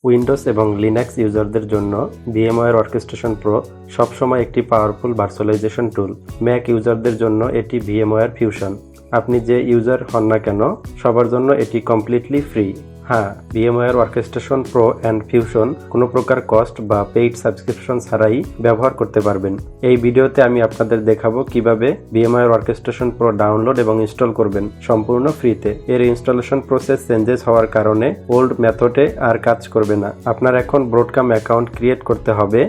Windows এবং Linux ইউজারদের জন্য VMware orchestration pro সবসময় একটি পাওয়ারফুল ভার্চুয়ালাইজেশন টুল। ম্যাক ইউজারদের জন্য এটি ভিএমওয়্যার ফিউশন। আপনি যে ইউজার হন না কেন, সবার জন্য এটি কমপ্লিটলি ফ্রি। হ্যাঁ, VMware orchestration pro and fusion কোনো প্রকার কস্ট বা পেইড সাবস্ক্রিপশন ছাড়াই ব্যবহার করতে পারবেন। এই ভিডিওতে আমি আপনাদের দেখাবো কিভাবে ভিএমওয়্যার অর্কেস্ট্রেশন প্রো ডাউনলোড এবং ইনস্টল করবেন সম্পূর্ণ ফ্রিতে। এর ইনস্টলেশন প্রসেস চেঞ্জেস হওয়ার কারণে ওল্ড মেথডে আর কাজ করবে না। আপনার এখন ব্রডকাম অ্যাকাউন্ট ক্রিয়েট করতে হবে,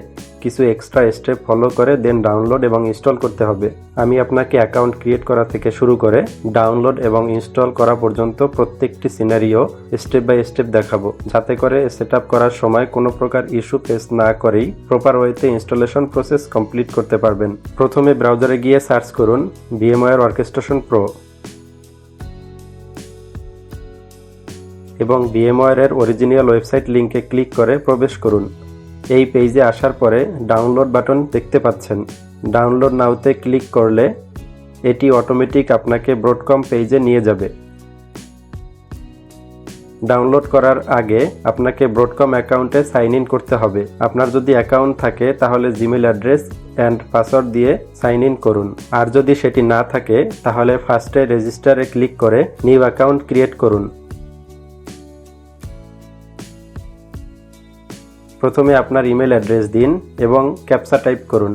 কিছু এক্সট্রা স্টেপ ফলো করে দেন ডাউনলোড এবং ইনস্টল করতে হবে। আমি আপনাকে অ্যাকাউন্ট ক্রিয়েট করা থেকে শুরু করে ডাউনলোড এবং ইনস্টল করা পর্যন্ত প্রত্যেকটি সিনারিও স্টেপ বাই স্টেপ দেখাবো, যাতে করে সেটআপ করার সময় কোনো প্রকার ইস্যু ফেস না করেই প্রপার ওয়েতে ইনস্টলেশন প্রসেস কমপ্লিট করতে পারবেন। প্রথমে ব্রাউজারে গিয়ে সার্চ করুন ভিএমওয়্যার অর্কেস্ট্রেশন প্রো এবং ভিএমওয়্যার এর অরিজিনাল ওয়েবসাইট লিংকে ক্লিক করে প্রবেশ করুন। এই পেজে আসার পরে ডাউনলোড বাটন দেখতে পাচ্ছেন। ডাউনলোড নাওতে ক্লিক করলে এটি অটোমেটিক আপনাকে ব্রডকম পেজে নিয়ে যাবে। ডাউনলোড করার আগে আপনাকে ব্রডকম অ্যাকাউন্টে সাইন ইন করতে হবে। আপনার যদি অ্যাকাউন্ট থাকে তাহলে জিমেইল অ্যাড্রেস অ্যান্ড পাসওয়ার্ড দিয়ে সাইন ইন করুন। আর যদি সেটি না থাকে তাহলে ফার্স্টে রেজিস্টারে ক্লিক করে নিউ অ্যাকাউন্ট ক্রিয়েট করুন। প্রথমে আপনার ইমেল অ্যাড্রেস দিন এবং ক্যাপচা টাইপ করুন।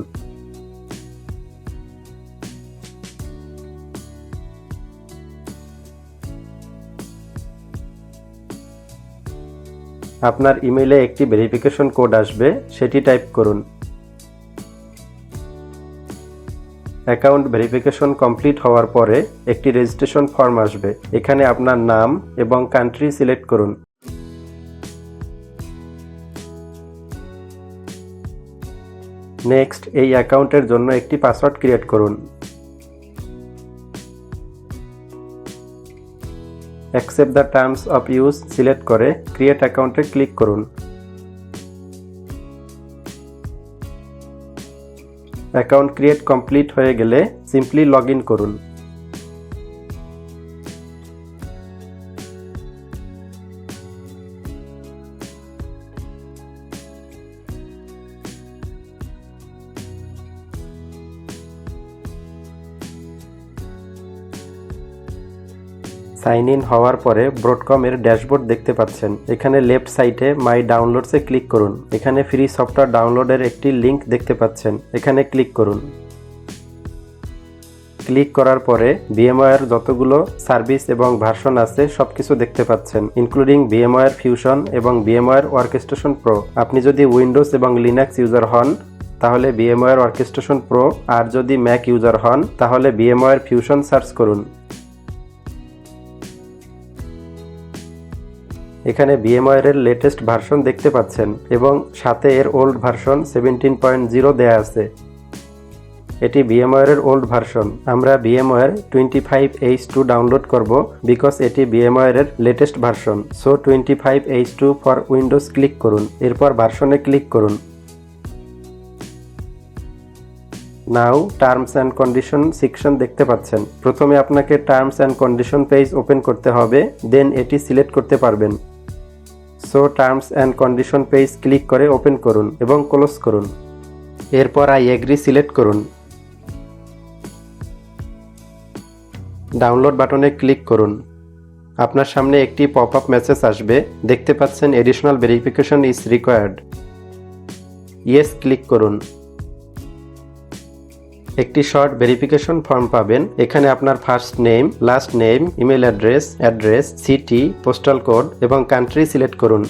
আপনার ইমেইলে একটি ভেরিফিকেশন কোড আসবে, সেটি টাইপ করুন। অ্যাকাউন্ট ভেরিফিকেশন কমপ্লিট হওয়ার পরে একটি রেজিস্ট্রেশন ফর্ম আসবে। এখানে আপনার নাম এবং কান্ট্রি সিলেক্ট করুন। নেক্সট, এই অ্যাকাউন্টের জন্য একটি পাসওয়ার্ড ক্রিয়েট করুন। Accept the terms of use select করে ক্রিয়েট অ্যাকাউন্টে ক্লিক করুন। অ্যাকাউন্ট ক্রিয়েট কমপ্লিট হয়ে গেলে সিম্পলি লগ ইন করুন। সাইন ইন হওয়ার পরে ব্রডকম এর ড্যাশবোর্ড দেখতে পাচ্ছেন। এখানে লেফট সাইডে মাই ডাউনলোডসে ক্লিক করুন। এখানে ফ্রি সফটওয়্যার ডাউনলোডের একটি লিংক দেখতে পাচ্ছেন, এখানে ক্লিক করুন। ক্লিক করার পরে ভিএমওয়্যার যতগুলো সার্ভিস এবং ভার্সন আছে সবকিছু দেখতে পাচ্ছেন, ইনক্লুডিং ভিএমওয়্যার ফিউশন এবং ভিএমওয়্যার অর্কেস্ট্রেশন প্রো। আপনি যদি উইন্ডোজ এবং লিনাক্স ইউজার হন তাহলে ভিএমওয়্যার অর্কেস্ট্রেশন প্রো, আর যদি ম্যাক ইউজার হন তাহলে ভিএমওয়্যার ফিউশন সার্চ করুন। এখানে ভিএমওয়্যার এর লেটেস্ট ভার্সন দেখতে পাচ্ছেন এবং সাথে এর ওল্ড ভার্সন 17.0 দেয়া আছে। এটি ভিএমওয়্যার এর ওল্ড ভার্সন। আমরা ভিএমওয়্যার 25H2 ডাউনলোড করব বিকজ এটি ভিএমওয়্যার এর latest version. So 25H2 for Windows click করুন, এরপর ভার্সনে ক্লিক করুন। নাও টার্মস অ্যান্ড কন্ডিশন সেকশন দেখতে পাচ্ছেন। প্রথমে আপনাকে terms and condition page open করতে হবে, দেন এটি সিলেক্ট করতে পারবেন। So terms and condition page click করে ওপেন করুন এবং ক্লোজ করুন। এরপর আই এগ্রি সিলেক্ট করুন। ডাউনলোড বাটনে ক্লিক করুন। আপনার সামনে একটি পপআপ মেসেজ আসবে, দেখতে পাচ্ছেন additional verification is required. Yes click করুন। একটি শর্ট ভেরিফিকেশন ফর্ম পাবেন। এখানে আপনার first name, last name, email address, city, postal code এবং কান্ট্রি সিলেক্ট করুন।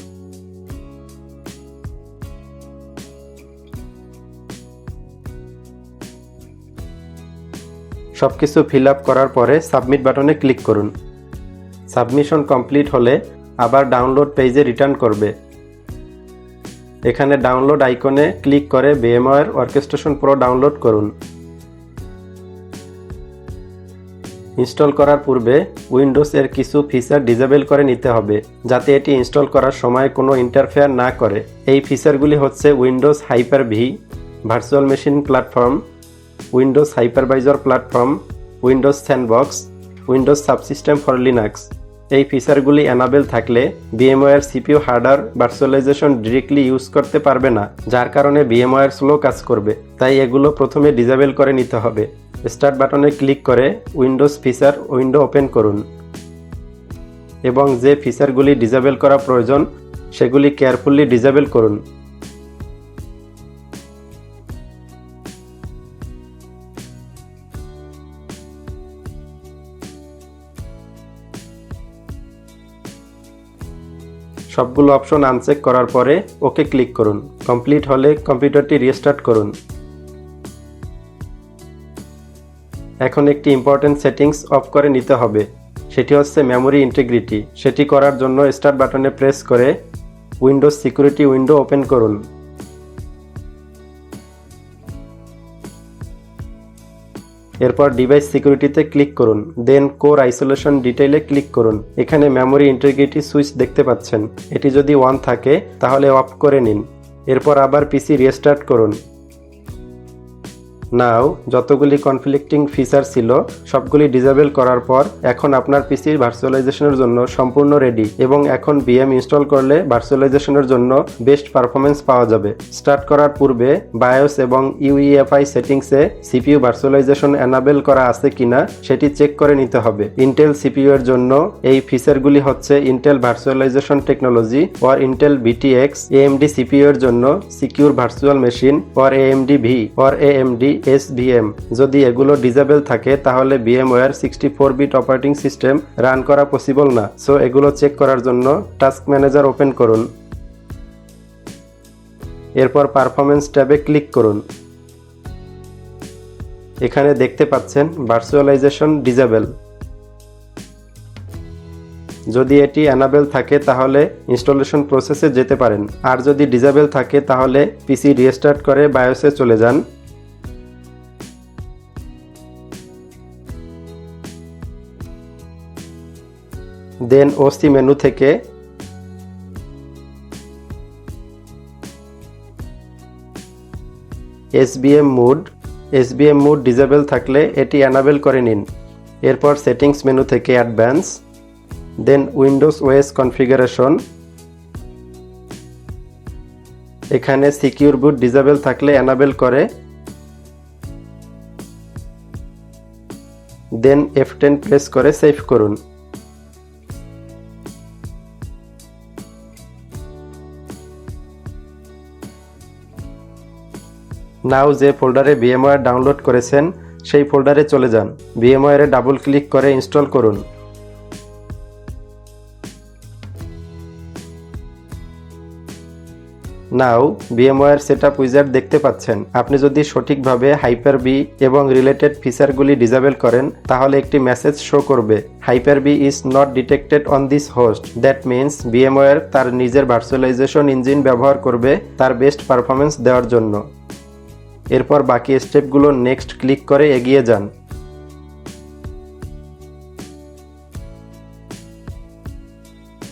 সবকিছু ফিল আপ করার পরে সাবমিট বাটনে ক্লিক করুন। সাবমিশন কমপ্লিট হলে আবার ডাউনলোড পেজে রিটার্ন করবে। এখানে ডাউনলোড আইকনে ক্লিক করে ভিএমওয়্যার অর্কেস্ট্রেশন প্রো ডাউনলোড করুন। ইনস্টল করার পূর্বে উইন্ডোজ এর কিছু ফিচার ডিসেবল করে নিতে হবে, যাতে এটি ইনস্টল করার সময় কোনো ইন্টারফেয়ার না করে। এই ফিচারগুলি হচ্ছে Windows Hyper V, virtual machine platform, Windows hypervisor platform, Windows sandbox, Windows subsystem for Linux. এই ফিচারগুলি এনাবেল থাকলে VMware CPU hardware virtualization directly use করতে পারবে না, যার কারণে VMware স্লো কাজ করবে। তাই এগুলো প্রথমে ডিসেবল করে নিতে হবে। স্টার্ট বাটনে ক্লিক করে উইন্ডোজ ফিচার উইন্ডো ওপেন করুন এবং যে ফিচারগুলি ডিসেবল করা প্রয়োজন সেগুলি কেয়ারফুলি ডিসেবল করুন। সবগুলো অপশন আনচেক করার পরে ওকে ক্লিক করুন। কমপ্লিট হলে কম্পিউটারটি রিস্টার্ট করুন। এখন একটি ইম্পর্টেন্ট সেটিংস অফ করে নিতে হবে, সেটি হচ্ছে মেমোরি ইন্টিগ্রিটি। সেটি করার জন্য স্টার্ট বাটনে প্রেস করে উইন্ডোজ সিকিউরিটি উইন্ডো ওপেন করুন। এরপর ডিভাইস সিকিউরিটিতে ক্লিক করুন, দেন কোর আইসোলেশন ডিটেইলে ক্লিক করুন। এখানে মেমোরি ইন্টিগ্রিটি সুইচ দেখতে পাচ্ছেন, এটি যদি অন থাকে তাহলে অফ করে নিন। এরপর আবার পিসি রিস্টার্ট করুন। নাও যতগুলি কনফ্লিক্টিং ফিচার ছিল সবগুলি ডিসেবল করার পর এখন আপনার পিসির ভার্চুয়ালাইজেশনের জন্য সম্পূর্ণ রেডি এবং এখন VM ইনস্টল করলে ভার্চুয়ালাইজেশনের জন্য বেস্ট পারফরমেন্স পাওয়া যাবে। স্টার্ট করার পূর্বে বায়োস এবং UEFI সেটিংসে CPU ভার্চুয়ালাইজেশন এনাবেল করা আছে কিনা সেটি চেক করে নিতে হবে। ইন্টেল CPU এর জন্য এই ফিচারগুলি হচ্ছে Intel virtualization technology or Intel VTX। AMD CPU এর জন্য secure virtual machine or AMD V or AMD SVM। যদি এগুলো ডিসেবল থাকে তাহলে VMware 64-বিট অপারেটিং সিস্টেম রান করা পসিবল না। সো এগুলো চেক করার জন্য টাস্ক ম্যানেজার ওপেন করুন। এরপর পারফরম্যান্স ট্যাবে ক্লিক করুন। এখানে দেখতে পাচ্ছেন ভার্চুয়ালাইজেশন ডিসেবল। যদি এটি এনাবেল থাকে তাহলে ইনস্টলেশন প্রসেসে যেতে পারেন, আর যদি ডিসেবল থাকে তাহলে পিসি রিস্টার্ট করে বায়োসে চলে যান। দেন OC মেনু থেকে SBM মোড ডিসেবল থাকলে এটি এনাবেল করে নিন। এরপর সেটিংস মেনু থেকে অ্যাডভান্স, দেন উইন্ডোজ OS কনফিগারেশন। এখানে সিকিউর বুট ডিসেবল থাকলে এনাবেল করে, দেন F10 প্রেস করে সেভ করুন। নাও যে ফোল্ডারে VMware ডাউনলোড করেছেন সেই ফোল্ডারে চলে যান। VMware ডাবল ক্লিক করে ইনস্টল করুন। নাও VMware সেটআপ উইজার্ড দেখতে পাচ্ছেন। আপনি যদি সঠিকভাবে Hyper-V এবং রিলেটেড ফিচারগুলি ডিসেবল করেন তাহলে একটি মেসেজ শো করবে, Hyper-V is not detected on this host. That means VMware তার নিজের ভার্চুয়ালাইজেশন ইঞ্জিন ব্যবহার করবে তার বেস্ট পারফরমেন্স দেওয়ার জন্য। এরপর বাকি স্টেপগুলো নেক্সট ক্লিক করে এগিয়ে যান।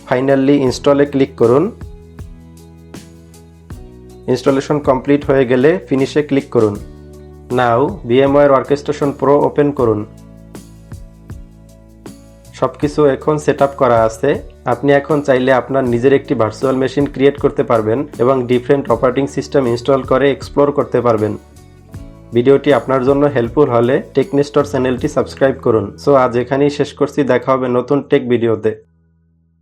ফাইনালি ইনস্টলে ক্লিক করুন। ইনস্টলেশন কমপ্লিট হয়ে গেলে ফিনিশে ক্লিক করুন। নাও VMware অর্কেস্ট্রেশন প্রো ওপেন করুন। সবকিছু এখন সেটআপ করা আছে। আপনি এখন চাইলে আপনার নিজের একটি ভার্চুয়াল মেশিন ক্রিয়েট করতে পারবেন এবং ডিফারেন্ট অপারেটিং সিস্টেম ইনস্টল করে এক্সপ্লোর করতে পারবেন। ভিডিওটি আপনার জন্য হেল্পফুল হলে টেকনেস্টর চ্যানেলটি সাবস্ক্রাইব করুন। সো আজ এখানেই শেষ করছি, দেখা হবে নতুন টেক ভিডিওতে।